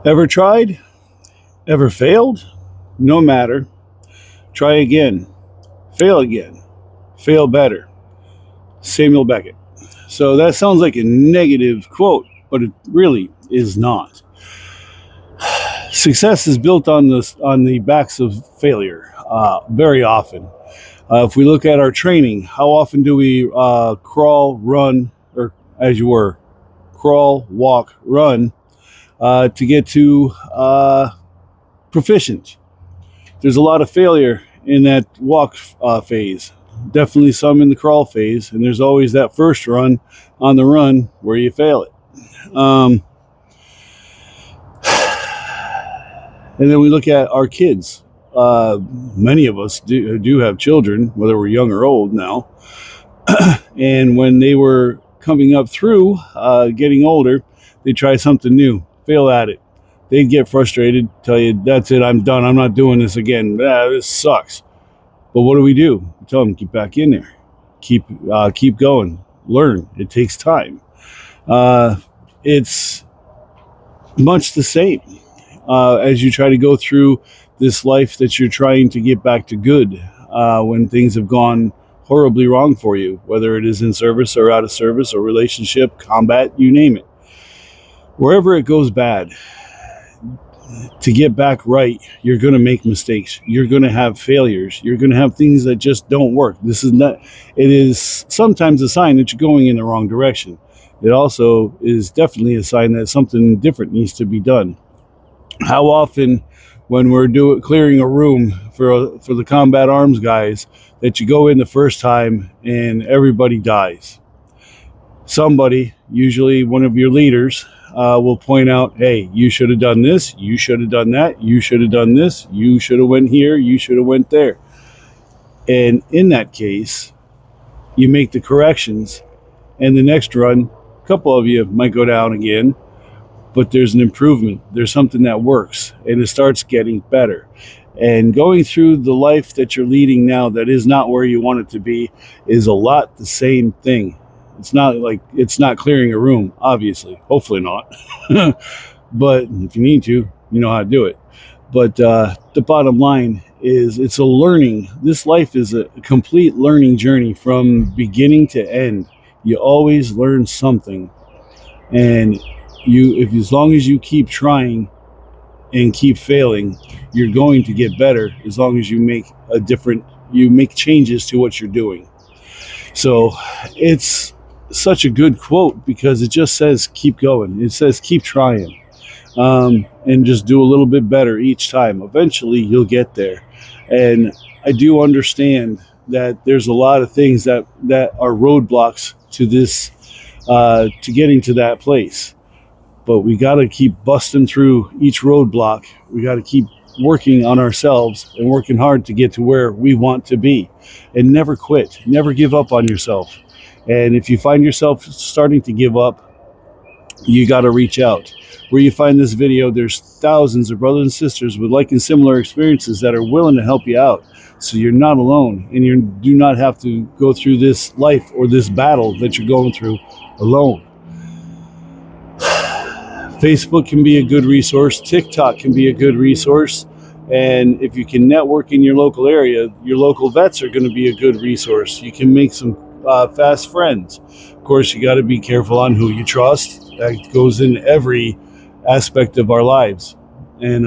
Ever tried? Ever failed? No matter. Try again. Fail again. Fail better. Samuel Beckett. So that sounds like a negative quote, but it really is not. Success is built on the backs of failure very often. If we look at our training, how often do we crawl, run, or as you were, crawl, walk, run to get to proficient? There's a lot of failure in that walk phase. Definitely some in the crawl phase, and there's always that first run on the run where you fail it. And then we look at our kids. Many of us do have children, whether we're young or old now. And when they were coming up through getting older, they try something new, fail at it. They'd get frustrated, tell you, that's it, I'm done, I'm not doing this again. This sucks. But what do? We tell them, keep back in there. Keep going. Learn. It takes time. It's much the same as you try to go through this life that you're trying to get back to good when things have gone horribly wrong for you, whether it is in service or out of service or relationship, combat, you name it. Wherever it goes bad, to get back right, you're going to make mistakes. You're going to have failures. You're going to have things that just don't work. It is sometimes a sign that you're going in the wrong direction. It also is definitely a sign that something different needs to be done. How often when we're clearing a room for the combat arms guys, that you go in the first time and everybody dies? Somebody, usually one of your leaders, will point out, hey, you should have done this, you should have done that, you should have done this, you should have went here, you should have went there. And in that case, you make the corrections, and the next run, a couple of you might go down again, but there's an improvement. There's something that works, and it starts getting better. And going through the life that you're leading now that is not where you want it to be is a lot the same thing. It's not clearing a room, obviously. Hopefully not. But if you need to, you know how to do it. But the bottom line is it's a learning. This life is a complete learning journey from beginning to end. You always learn something. And as long as you keep trying and keep failing, you're going to get better as long as you make changes to what you're doing. So it's such a good quote because it just says keep going. It says keep trying, and just do a little bit better each time. Eventually you'll get there. And I do understand that there's a lot of things that are roadblocks to this, to getting to that place. But we got to keep busting through each roadblock. We got to keep working on ourselves and working hard to get to where we want to be, and never quit. Never give up on yourself. And if you find yourself starting to give up, you got to reach out. Where you find this video, there's thousands of brothers and sisters with like and similar experiences that are willing to help you out. So you're not alone, and you do not have to go through this life or this battle that you're going through alone. Facebook can be a good resource. TikTok can be a good resource. And if you can network in your local area, your local vets are going to be a good resource. You can make some fast friends. Of course, you got to be careful on who you trust. That goes in every aspect of our lives. And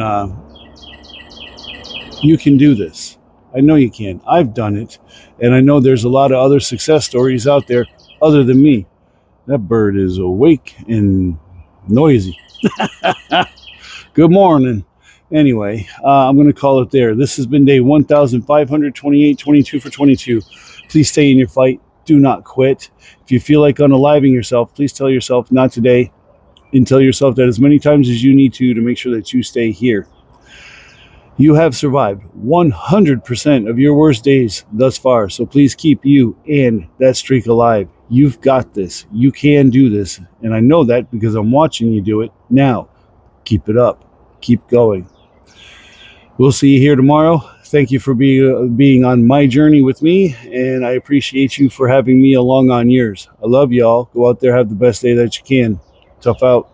you can do this. I know you can. I've done it. And I know there's a lot of other success stories out there other than me. That bird is awake and noisy. Good morning. Anyway, I'm going to call it there. This has been day 1528, 22 for 22. Please stay in your fight. Do not quit. If you feel like unaliving yourself, please tell yourself not today, and tell yourself that as many times as you need to make sure that you stay here. You have survived 100% of your worst days thus far, so please keep you and that streak alive. You've got this. You can do this, and I know that because I'm watching you do it now. Keep it up. Keep going. We'll see you here tomorrow. Thank you for being on my journey with me, and I appreciate you for having me along on yours. I love y'all. Go out there, have the best day that you can. Tough out.